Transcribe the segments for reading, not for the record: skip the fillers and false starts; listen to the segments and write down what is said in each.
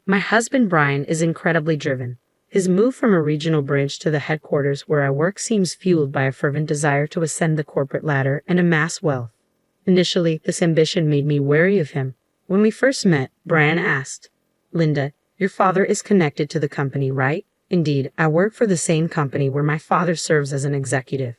My husband Brian is incredibly driven. His move from a regional branch to the headquarters where I work seems fueled by a fervent desire to ascend the corporate ladder and amass wealth. Initially, this ambition made me wary of him. When we first met, Brian asked, "Linda, your father is connected to the company, right?" "Indeed, I work for the same company where my father serves as an executive."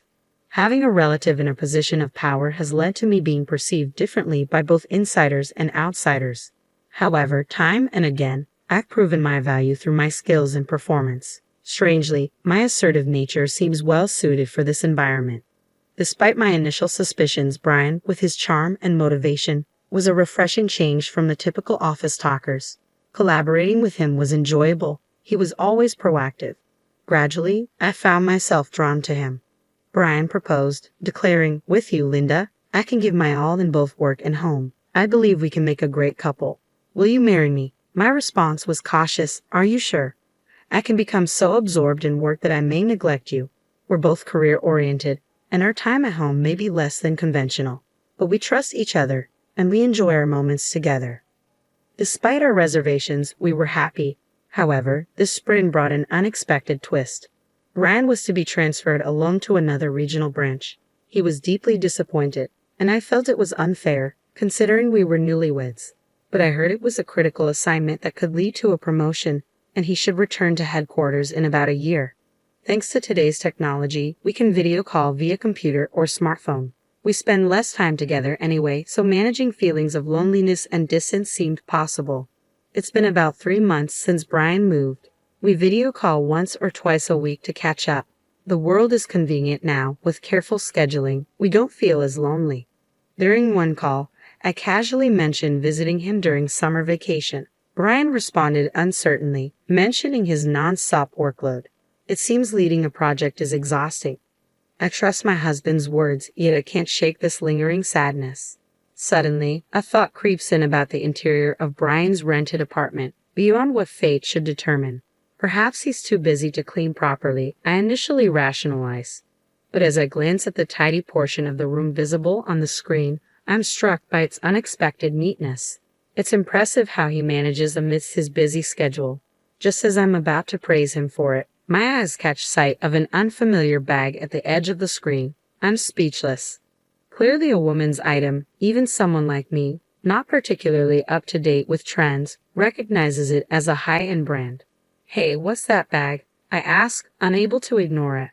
Having a relative in a position of power has led to me being perceived differently by both insiders and outsiders. However, time and again, I've proven my value through my skills and performance. Strangely, my assertive nature seems well suited for this environment. Despite my initial suspicions, Brian, with his charm and motivation, was a refreshing change from the typical office talkers. Collaborating with him was enjoyable. He was always proactive. Gradually, I found myself drawn to him. Brian proposed, declaring, "With you, Linda, I can give my all in both work and home. I believe we can make a great couple. Will you marry me?" My response was cautious. "Are you sure? I can become so absorbed in work that I may neglect you. We're both career-oriented, and our time at home may be less than conventional. But we trust each other, and we enjoy our moments together." Despite our reservations, we were happy. However, this spring brought an unexpected twist. Brian was to be transferred alone to another regional branch. He was deeply disappointed, and I felt it was unfair, considering we were newlyweds. But I heard it was a critical assignment that could lead to a promotion, and he should return to headquarters in about a year. Thanks to today's technology, we can video call via computer or smartphone. We spend less time together anyway, so managing feelings of loneliness and distance seemed possible. It's been about 3 months since Brian moved. We video call once or twice a week to catch up. The world is convenient now. With careful scheduling, we don't feel as lonely. During one call, I casually mentioned visiting him during summer vacation. Brian responded uncertainly, mentioning his non-stop workload. It seems leading a project is exhausting. I trust my husband's words, yet I can't shake this lingering sadness. Suddenly, a thought creeps in about the interior of Brian's rented apartment, beyond what fate should determine. Perhaps he's too busy to clean properly, I initially rationalize. But as I glance at the tidy portion of the room visible on the screen, I'm struck by its unexpected neatness. It's impressive how he manages amidst his busy schedule. Just as I'm about to praise him for it, my eyes catch sight of an unfamiliar bag at the edge of the screen. I'm speechless. Clearly a woman's item, even someone like me, not particularly up to date with trends, recognizes it as a high-end brand. "Hey, what's that bag?" I ask, unable to ignore it.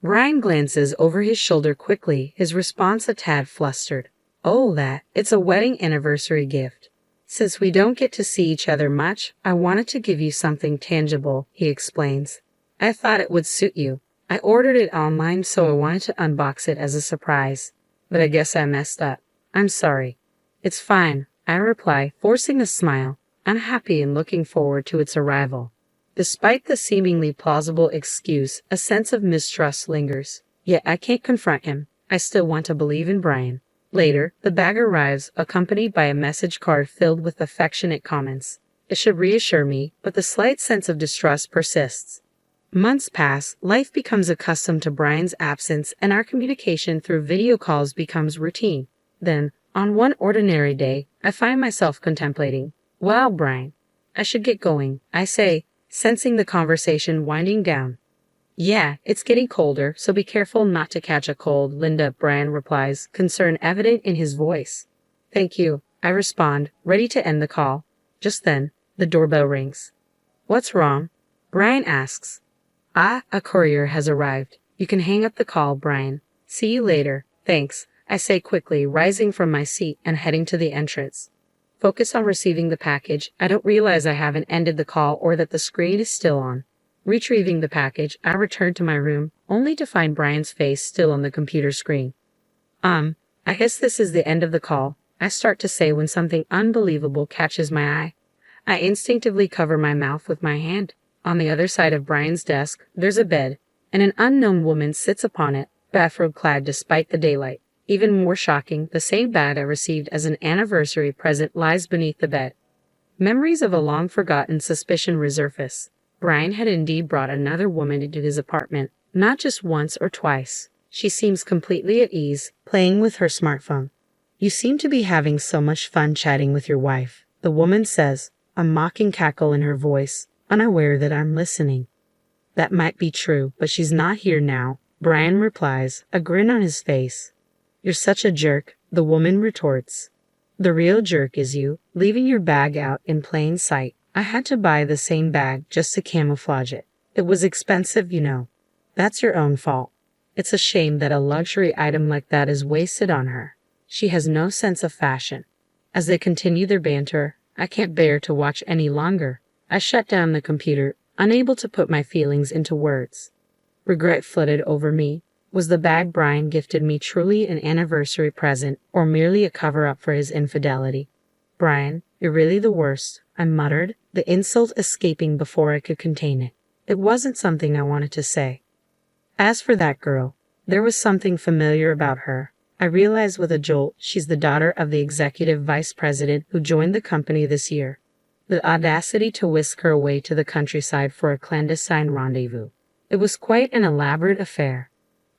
Brian glances over his shoulder quickly, his response a tad flustered. "Oh, it's a wedding anniversary gift. Since we don't get to see each other much, I wanted to give you something tangible," he explains. "I thought it would suit you. I ordered it online, so I wanted to unbox it as a surprise. But I guess I messed up. I'm sorry." "It's fine," I reply, forcing a smile. I'm happy and looking forward to its arrival. Despite the seemingly plausible excuse, a sense of mistrust lingers. Yet I can't confront him. I still want to believe in Brian. Later, the bag arrives, accompanied by a message card filled with affectionate comments. It should reassure me, but the slight sense of distrust persists. Months pass, life becomes accustomed to Brian's absence, and our communication through video calls becomes routine. Then, on one ordinary day, I find myself contemplating, "Wow, Brian, I should get going," I say, sensing the conversation winding down. "Yeah, it's getting colder, so be careful not to catch a cold, Linda," Brian replies, concern evident in his voice. "Thank you," I respond, ready to end the call. Just then, the doorbell rings. "What's wrong?" Brian asks. A courier has arrived. You can hang up the call, Brian. See you later." "Thanks," I say quickly, rising from my seat and heading to the entrance. Focus on receiving the package, I don't realize I haven't ended the call or that the screen is still on. Retrieving the package, I return to my room, only to find Brian's face still on the computer screen. I guess this is the end of the call," I start to say when something unbelievable catches my eye. I instinctively cover my mouth with my hand. On the other side of Brian's desk, there's a bed, and an unknown woman sits upon it, bathrobe-clad despite the daylight. Even more shocking, the same bag I received as an anniversary present lies beneath the bed. Memories of a long-forgotten suspicion resurface. Brian had indeed brought another woman into his apartment, not just once or twice. She seems completely at ease, playing with her smartphone. "You seem to be having so much fun chatting with your wife," the woman says. a mocking cackle in her voice, unaware that I'm listening. That might be true, but she's not here now, Brian replies, a grin on his face. You're such a jerk, the woman retorts. The real jerk is you, leaving your bag out in plain sight. I had to buy the same bag just to camouflage it. It was expensive, you know. That's your own fault. It's a shame that a luxury item like that is wasted on her. She has no sense of fashion. As they continue their banter, I can't bear to watch any longer. I shut down the computer, unable to put my feelings into words. Regret flooded over me. Was the bag Brian gifted me truly an anniversary present or merely a cover-up for his infidelity? Brian, you're really the worst, I muttered, the insult escaping before I could contain it. It wasn't something I wanted to say. As for that girl, there was something familiar about her. I realized with a jolt she's the daughter of the executive vice president who joined the company this year. The audacity to whisk her away to the countryside for a clandestine rendezvous. It was quite an elaborate affair.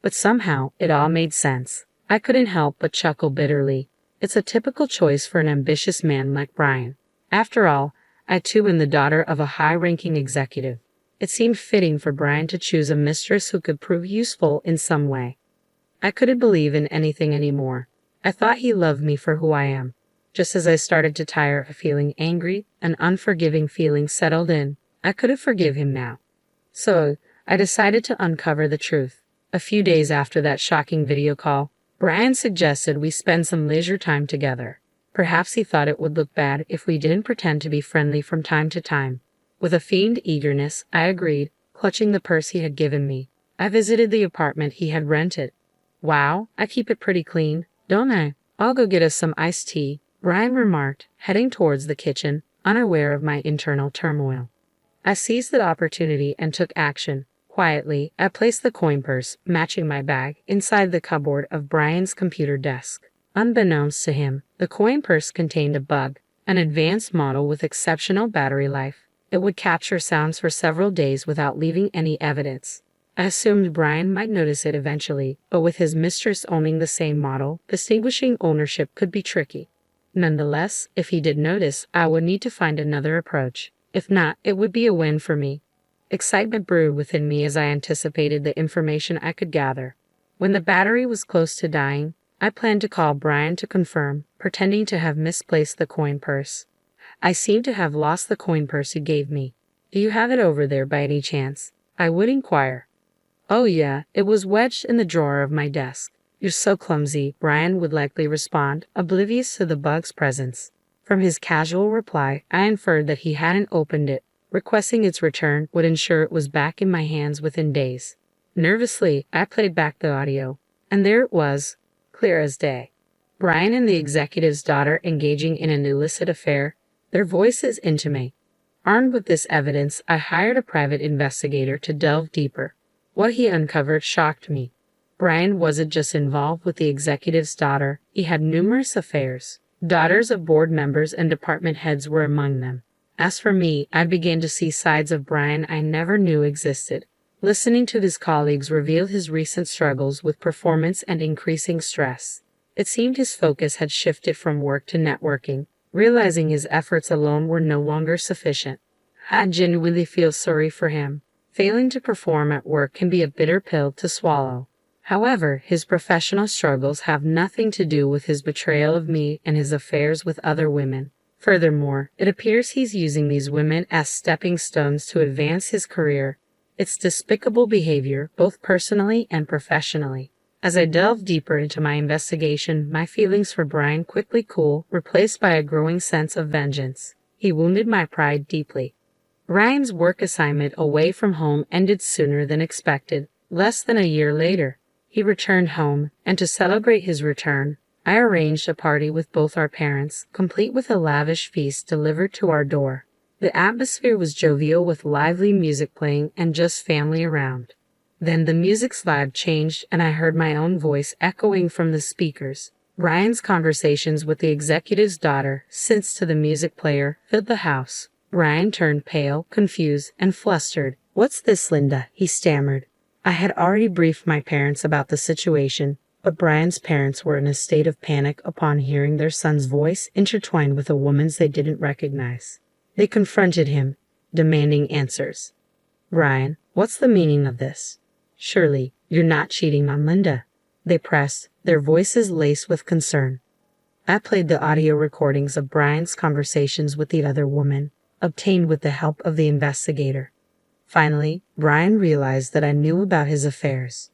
But somehow it all made sense. I couldn't help but chuckle bitterly. It's a typical choice for an ambitious man like Brian. After all, I too am the daughter of a high-ranking executive. It seemed fitting for Brian to choose a mistress who could prove useful in some way. I couldn't believe in anything anymore. I thought he loved me for who I am. Just as I started to tire of feeling angry, an unforgiving feeling settled in. I couldn't forgive him now. So, I decided to uncover the truth. A few days after that shocking video call, Brian suggested we spend some leisure time together. Perhaps he thought it would look bad if we didn't pretend to be friendly from time to time. With a feigned eagerness, I agreed, clutching the purse he had given me. I visited the apartment he had rented. Wow, I keep it pretty clean, don't I? I'll go get us some iced tea, Brian remarked, heading towards the kitchen, unaware of my internal turmoil. I seized the opportunity and took action. Quietly, I placed the coin purse, matching my bag, inside the cupboard of Brian's computer desk. Unbeknownst to him, the coin purse contained a bug, an advanced model with exceptional battery life. It would capture sounds for several days without leaving any evidence. I assumed Brian might notice it eventually, but with his mistress owning the same model, distinguishing ownership could be tricky. Nonetheless, if he did notice, I would need to find another approach. If not, it would be a win for me. Excitement brewed within me as I anticipated the information I could gather. When the battery was close to dying, I planned to call Brian to confirm, pretending to have misplaced the coin purse. I seem to have lost the coin purse you gave me. Do you have it over there by any chance? I would inquire. Oh yeah, it was wedged in the drawer of my desk. You're so clumsy, Brian would likely respond, oblivious to the bug's presence. From his casual reply, I inferred that he hadn't opened it. Requesting its return would ensure it was back in my hands within days. Nervously, I played back the audio, and there it was, clear as day. Brian and the executive's daughter engaging in an illicit affair, their voices intimate. Armed with this evidence, I hired a private investigator to delve deeper. What he uncovered shocked me. Brian wasn't just involved with the executive's daughter, he had numerous affairs. Daughters of board members and department heads were among them. As for me, I began to see sides of Brian I never knew existed. Listening to his colleagues reveal his recent struggles with performance and increasing stress. It seemed his focus had shifted from work to networking, realizing his efforts alone were no longer sufficient. I genuinely feel sorry for him. Failing to perform at work can be a bitter pill to swallow. However, his professional struggles have nothing to do with his betrayal of me and his affairs with other women. Furthermore, it appears he's using these women as stepping stones to advance his career. It's despicable behavior, both personally and professionally. As I delved deeper into my investigation, my feelings for Brian quickly cooled, replaced by a growing sense of vengeance. He wounded my pride deeply. Ryan's work assignment away from home ended sooner than expected. Less than a year later, he returned home, and to celebrate his return, I arranged a party with both our parents, complete with a lavish feast delivered to our door. The atmosphere was jovial with lively music playing and just family around. Then the music slide changed and I heard my own voice echoing from the speakers. Ryan's conversations with the executive's daughter, since to the music player, filled the house. Ryan turned pale, confused, and flustered. "What's this, Linda?" he stammered. I had already briefed my parents about the situation, but Brian's parents were in a state of panic upon hearing their son's voice intertwined with a woman's they didn't recognize. They confronted him, demanding answers. Brian, what's the meaning of this? Surely, you're not cheating on Linda. They pressed, their voices laced with concern. I played the audio recordings of Brian's conversations with the other woman, obtained with the help of the investigator. Finally, Brian realized that I knew about his affairs.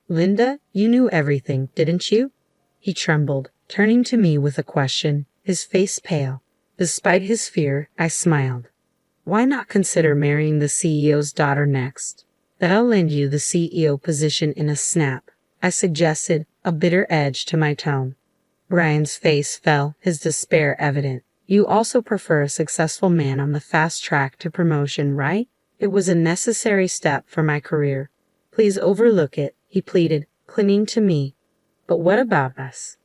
Linda, you knew everything, didn't you? He trembled, turning to me with a question, his face pale. Despite his fear, I smiled. Why not consider marrying the CEO's daughter next? That'll land you the CEO position in a snap, I suggested, a bitter edge to my tone. Brian's face fell, his despair evident. You also prefer a successful man on the fast track to promotion, right? It was a necessary step for my career. Please overlook it, he pleaded, clinging to me. But what about us?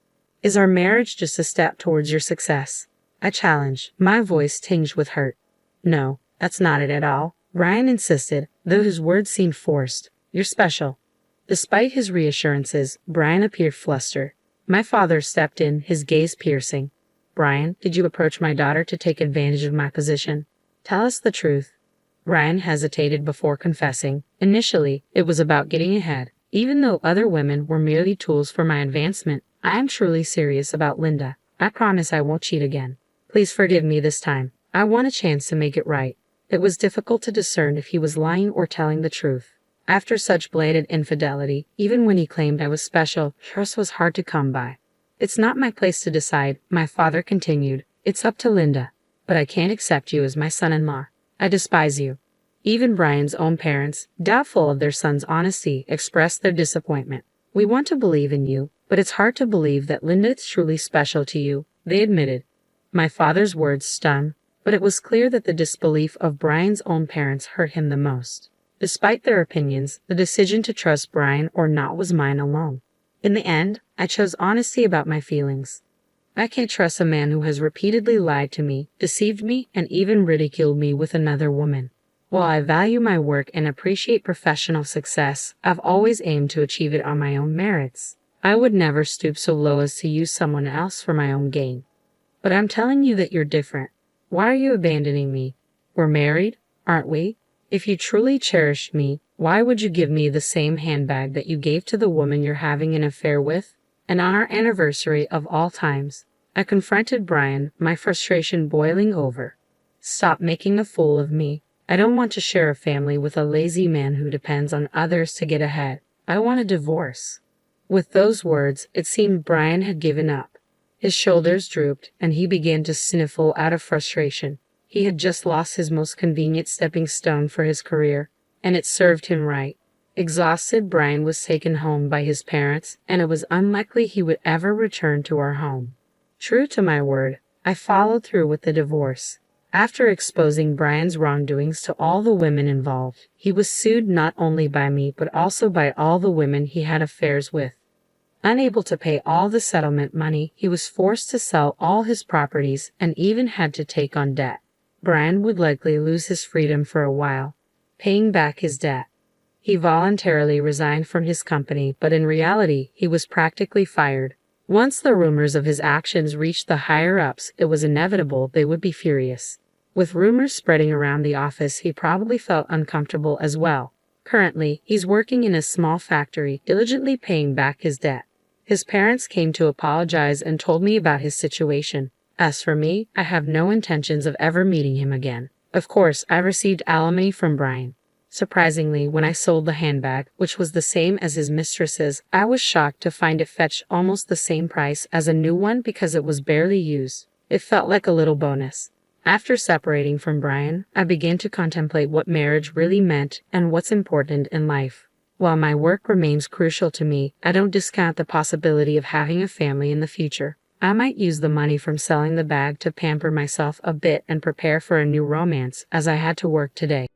Is our marriage just a step towards your success? I challenged, my voice tinged with hurt. No, that's not it at all, Brian insisted, though his words seemed forced. You're special. Despite his reassurances, Brian appeared flustered. My father stepped in, his gaze piercing. Brian, did you approach my daughter to take advantage of my position? Tell us the truth. Brian hesitated before confessing. Initially, it was about getting ahead. Even though other women were merely tools for my advancement, I am truly serious about Linda. I promise I won't cheat again. Please forgive me this time. I want a chance to make it right. It was difficult to discern if he was lying or telling the truth. After such blatant infidelity, even when he claimed I was special, trust was hard to come by. It's not my place to decide, my father continued. It's up to Linda. But I can't accept you as my son-in-law. I despise you. Even Brian's own parents, doubtful of their son's honesty, expressed their disappointment. We want to believe in you, but it's hard to believe that Linda is truly special to you, they admitted. My father's words stung, but it was clear that the disbelief of Brian's own parents hurt him the most. Despite their opinions, the decision to trust Brian or not was mine alone. In the end, I chose honesty about my feelings. I can't trust a man who has repeatedly lied to me, deceived me, and even ridiculed me with another woman. While I value my work and appreciate professional success, I've always aimed to achieve it on my own merits. I would never stoop so low as to use someone else for my own gain. But I'm telling you that you're different. Why are you abandoning me? We're married, aren't we? If you truly cherished me, why would you give me the same handbag that you gave to the woman you're having an affair with? And on our anniversary of all times, I confronted Brian, my frustration boiling over. Stop making a fool of me. I don't want to share a family with a lazy man who depends on others to get ahead. I want a divorce. With those words, it seemed Brian had given up. His shoulders drooped, and he began to sniffle out of frustration. He had just lost his most convenient stepping stone for his career, and it served him right. Exhausted, Brian was taken home by his parents, and it was unlikely he would ever return to our home. True to my word, I followed through with the divorce. After exposing Brian's wrongdoings to all the women involved, he was sued not only by me but also by all the women he had affairs with. Unable to pay all the settlement money, he was forced to sell all his properties and even had to take on debt. Brian would likely lose his freedom for a while, paying back his debt. He voluntarily resigned from his company, but in reality, he was practically fired. Once the rumors of his actions reached the higher-ups, it was inevitable they would be furious. With rumors spreading around the office, he probably felt uncomfortable as well. Currently, he's working in a small factory, diligently paying back his debt. His parents came to apologize and told me about his situation. As for me, I have no intentions of ever meeting him again. Of course, I received alimony from Brian. Surprisingly, when I sold the handbag, which was the same as his mistress's, I was shocked to find it fetched almost the same price as a new one because it was barely used. It felt like a little bonus. After separating from Brian, I began to contemplate what marriage really meant and what's important in life. While my work remains crucial to me, I don't discount the possibility of having a family in the future. I might use the money from selling the bag to pamper myself a bit and prepare for a new romance, as I had to work today.